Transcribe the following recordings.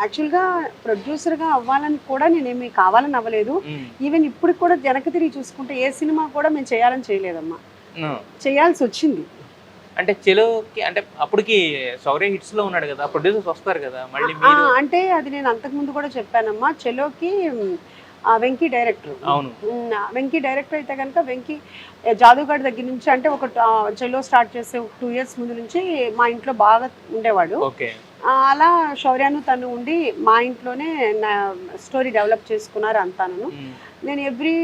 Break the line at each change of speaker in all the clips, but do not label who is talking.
యాక్చువల్గా ప్రొడ్యూసర్గా అవ్వాలని కూడా నేనేమి కావాలని అవ్వలేదు. ఈవెన్ ఇప్పుడు కూడా వెనక్కి తిరిగి చూసుకుంటే ఏ సినిమా కూడా మేము చేయాలని చేయలేదమ్మా, చేయాల్సి వచ్చింది.
అంటే చెలోకి అంటే అప్పటికి శౌర్య హిట్స్ లో ఉన్నాడు కదా, ప్రొడ్యూసర్స్ వస్తారు కదా మళ్ళీ.
అంటే అది నేను అంతకుముందు కూడా చెప్పానమ్మా, చెలోకి వెంకీ డైరెక్టర్.
అవును,
వెంకీ డైరెక్టర్ అయితే కనుక వెంకీ జాదుగాడి దగ్గర నుంచి అంటే ఒక చెలో స్టార్ట్ చేసే 2 years ముందు నుంచి మా ఇంట్లో బాగా ఉండేవాడు. అలా శౌర్యాను తను ఉండి మా ఇంట్లోనే నా స్టోరీ డెవలప్ చేసుకున్నారు అంతాను. నేను ఎవ్రీ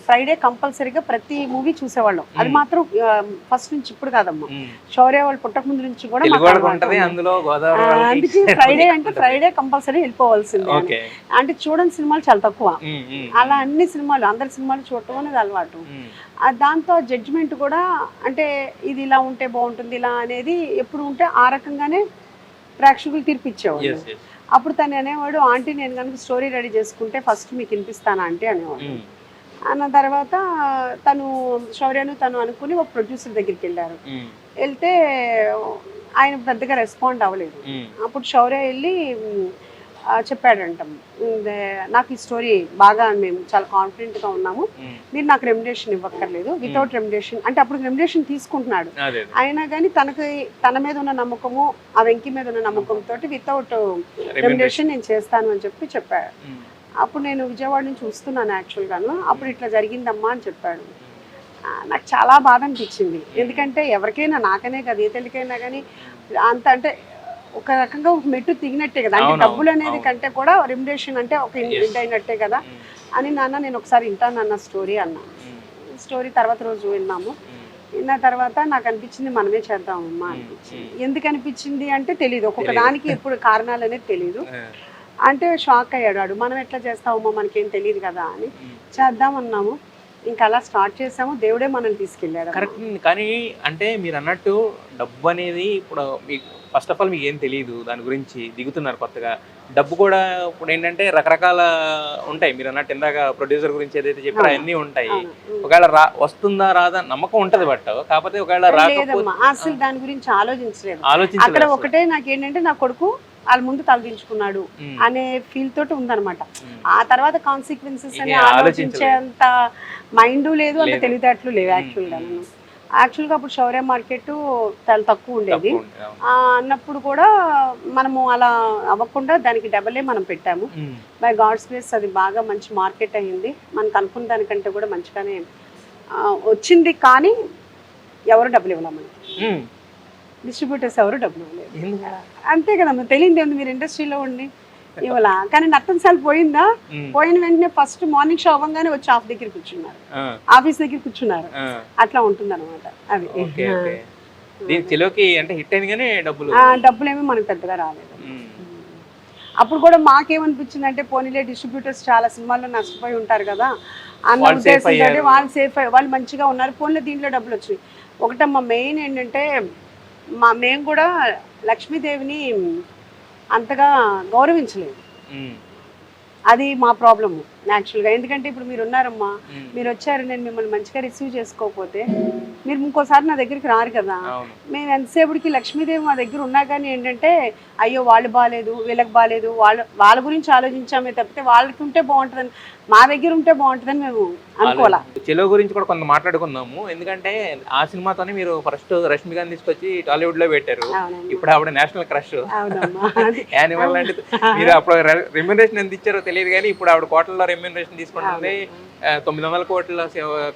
ఫ్రైడే కంపల్సరీగా ప్రతి మూవీ చూసేవాళ్ళం. అది మాత్రం ఫస్ట్ నుంచి ఇప్పుడు కాదమ్మా, శౌర్య వాళ్ళు పుట్టక ముందు నుంచి కూడా అందుకే ఫ్రైడే అంటే ఫ్రైడే కంపల్సరీ వెళ్ళిపోవాల్సిందే. అంటే చూడని సినిమాలు చాలా తక్కువ, అలా అన్ని సినిమాలు అందరి సినిమాలు చూడటం అనేది అలవాటు. దాంతో జడ్జిమెంట్ కూడా అంటే ఇది ఇలా ఉంటే బాగుంటుంది ఇలా అనేది ఎప్పుడు ఉంటే ఆ రకంగానే ప్రేక్షకులు తీర్పిచ్చేవాడు. అప్పుడు తను అనేవాడు, ఆంటీ నేను కనుక స్టోరీ రెడీ చేసుకుంటే ఫస్ట్ మీకు వినిపిస్తాను ఆంటీ అనేవాడు. అన్న తర్వాత తను శౌర్యను తను అనుకుని ఒక ప్రొడ్యూసర్ దగ్గరికి వెళ్ళారు. వెళ్తే ఆయన పెద్దగా రెస్పాండ్ అవ్వలేదు. అప్పుడు శౌర్య వెళ్ళి చెప్పాడంట, నాకు ఈ స్టోరీ బాగా మేము చాలా కాన్ఫిడెంట్గా ఉన్నాము, మీరు నాకు రెమ్యునరేషన్ ఇవ్వక్కర్లేదు, వితౌట్ రెమ్యునరేషన్ అంటే అప్పుడు రెమ్యునరేషన్ తీసుకుంటున్నాడు అయినా కానీ తన మీద ఉన్న నమ్మకము ఆ వెంకీ మీద ఉన్న నమ్మకంతో వితౌట్ రెమ్యునరేషన్ నేను చేస్తాను అని చెప్పాడు. అప్పుడు నేను విజయవాడ నుంచి వస్తున్నాను యాక్చువల్గాను, అప్పుడు ఇట్లా జరిగిందమ్మా అని చెప్పాడు. నాకు చాలా బాధ అనిపించింది. ఎందుకంటే ఎవరికైనా, నాకనే కదా ఏ తల్లికైనా కానీ అంత అంటే ఒక రకంగా ఒక మెట్టు దిగినట్టే కదా, అంటే డబ్బులు అనేది కంటే కూడా రెమ్యునరేషన్ అంటే ఒక ఇంటి అయినట్టే కదా అని. నాన్న నేను ఒకసారి వింటాను అన్న స్టోరీ అన్నాను. స్టోరీ తర్వాత రోజు విన్నాము. విన్న తర్వాత నాకు అనిపించింది మనమే చేద్దామమ్మా అనిపించింది. ఎందుకు అనిపించింది అంటే తెలియదు, ఒక్కొక్క దానికి ఎప్పుడు కారణాలు అనేది తెలియదు. అంటే షాక్ అయ్యాడు, మనం ఎట్లా చేస్తామో మనకేం తెలియదు కదా అని చేద్దామన్నాము. ఇంకా అలా స్టార్ట్ చేసాము, దేవుడే మనల్ని తీసుకెళ్ళాడు.
కరెక్ట్. కానీ అంటే మీరు అన్నట్టు డబ్బు అనేది ఇప్పుడు మీకు ఫస్ట్ ఆఫ్ ఆల్ మీకు ఏం తెలియదు దాని గురించి, దిగుతున్నారు కొత్తగా. డబ్బు కూడా ఇప్పుడు ఏంటంటే రకరకాల ఉంటాయి, మీరు అన్నట్టు ఇందాక ప్రొడ్యూసర్ గురించి ఏదైతే చెప్పారో అన్నీ ఉంటాయి. ఒకవేళ వస్తుందా రాదా నమ్మకం ఉంటది, బట్ కాకపోతే ఒకవేళ రాకపోతే
అసలు దాని గురించి ఆలోచించలేదు. అక్కడ ఒకటే నాకేంటంటే నా కొడుకు వాళ్ళ ముందు తలదించుకున్నాడు అనే ఫీల్ తోటి ఉందన్నమాట. ఆ తర్వాత కాన్సిక్వెన్సెస్ అని ఆలోచించేంత మైండ్ లేదు, అంత తెలివితేటలు లేవు యాక్చువల్గా అప్పుడు శౌర్య మార్కెట్ చాలా తక్కువ ఉండేది. అన్నప్పుడు కూడా మనము అలా అవ్వకుండా దానికి డబలే మనం పెట్టాము. బై గాడ్స్ గ్రేస్ అది బాగా మంచి మార్కెట్ అయ్యింది, మనకు అనుకున్న దానికంటే కూడా మంచిగానే వచ్చింది. కానీ ఎవరు డబ్బులు ఇవ్వలేము మనకి, డిస్ట్రిబ్యూటర్స్ ఎవరు డబ్బులు ఇవ్వలేదు. అంతే కదమ్మా, తెలియదు ఉంది మీరు ఇండస్ట్రీలో ఉండి ఇవ్వాల. కానీ నర్తనశాల పోయిన వెంటనే ఫస్ట్ మార్నింగ్ షో అవ్వగానే వచ్చి ఆఫీస్ దగ్గర కూర్చున్నారు. అట్లా ఉంటుంది అనమాట. అది డబ్బులు ఏమీ మనకు పెద్దగా రాలేదు. అప్పుడు కూడా మాకేమనిపించింది అంటే పోనీలే డిస్ట్రిబ్యూటర్స్ చాలా సినిమాల్లో నష్టపోయి ఉంటారు కదా అన్న ఉద్దేశంతో వాళ్ళు సేఫ్ అయ్యి వాళ్ళు మంచిగా ఉన్నారు, పోనీలే దీంట్లో డబ్బులు వచ్చినాయి. ఒకటమ్మా మెయిన్ ఏంటంటే మేము కూడా లక్ష్మీదేవిని అంతగా గౌరవించలేదు. అది మా ప్రాబ్లము యాక్చువల్గా. ఎందుకంటే ఇప్పుడు మీరు ఉన్నారమ్మా, మీరు వచ్చారు, నేను మిమ్మల్ని మంచిగా రిసీవ్ చేసుకోకపోతే మీరు ఇంకోసారి నా దగ్గరికి రారు కదా. మేము ఎంతసేపటికి లక్ష్మీదేవి మా దగ్గర ఉన్నా కానీ ఏంటంటే అయ్యో వాళ్ళు బాగాలేదు వీళ్ళకి బాగాలేదు వాళ్ళ గురించి ఆలోచించామే తప్పితే వాళ్ళకి ఉంటే బాగుంటుందని, మా దగ్గర ఉంటే బాగుంటుందని మేము అనుకోవాలా.
చెలో గురించి కూడా కొంత మాట్లాడుకుందాము. ఎందుకంటే ఆ సినిమాతోనే మీరు ఫస్ట్ రష్మికని తీసుకొచ్చి టాలీవుడ్ లో పెట్టారు, ఇప్పుడు ఆవిడ నేషనల్ క్రష్ యానిమల్ లాంటిది. మీరు అప్పుడు రెమ్యునరేషన్ ఎంత ఇచ్చారో తెలియదు కానీ ఇప్పుడు ఆవిడ కోట్లలో రెమ్యునరేషన్ తీసుకుంటుంది. 900 కోట్ల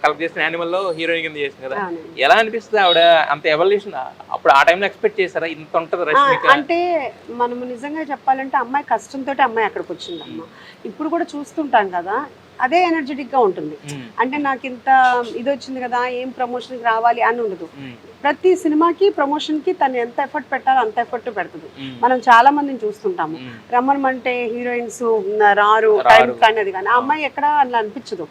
కలెక్ట్ చేసిన యానిమల్ లో హీరోయిన్ కింద చేసింది కదా. ఎలా అనిపిస్తుంది ఆవిడ అంత ఎవల్యూషన్? అప్పుడు ఆ టైంలో ఎక్స్పెక్ట్ చేశారా ఇంత ఉంటుంది రష్మిక?
అంటే మనము నిజంగా చెప్పాలంటే అమ్మాయి కష్టంతో అమ్మాయి అక్కడికి వచ్చింది అమ్మ. ఇప్పుడు కూడా చూస్తుంటాం కదా, అదే ఎనర్జెటిక్ గా ఉంటుంది. అంటే నాకు ఇంత ఇది వచ్చింది కదా, ఏం ప్రమోషన్కి రావాలి అని ఉండదు. ప్రతి సినిమాకి ప్రమోషన్ కి తను ఎంత ఎఫర్ట్ పెట్టాలో అంత ఎఫర్ట్ పెడుతుంది. మనం చాలా మందిని చూస్తుంటాము, రమ్మనమంటే హీరోయిన్స్ రారు, టైం కానీ అది కానీ. ఆ అమ్మాయి ఎక్కడ అలా అనిపించదు,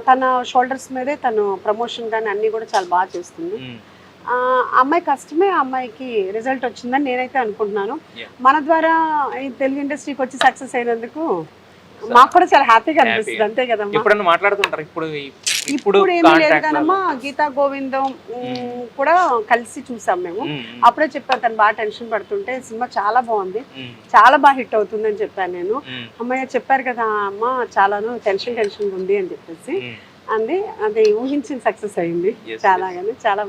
తన షోల్డర్స్ మీదే తను ప్రమోషన్ కానీ అన్ని కూడా చాలా బాగా చేస్తుంది. అమ్మాయి కష్టమే ఆ అమ్మాయికి రిజల్ట్ వచ్చిందని నేనైతే అనుకుంటున్నాను. మన ద్వారా తెలుగు ఇండస్ట్రీకి వచ్చి సక్సెస్ అయినందుకు మాకు కూడా చాలా హ్యాపీగా అనిపిస్తుంది. అంతే కదా.
ఎప్పుడన్నా మాట్లాడుతుంటారు ఇప్పుడు ఇప్పుడు
ఇప్పుడు ఏమీ లేదు
కాంటాక్ట్
కానమ్మా గీతా గోవిందం కూడా కలిసి చూసాం మేము. అప్పుడే చెప్పాను తను బాగా టెన్షన్ పడుతుంటే సినిమా చాలా బాగుంది, చాలా బాగా హిట్ అవుతుందని చెప్పాను నేను. అమ్మయ్య చెప్పారు కదా అమ్మ చాలాను టెన్షన్ ఉంది అని చెప్పేసి అంది. అది ఊహించిన సక్సెస్ అయింది చాలా, కానీ చాలా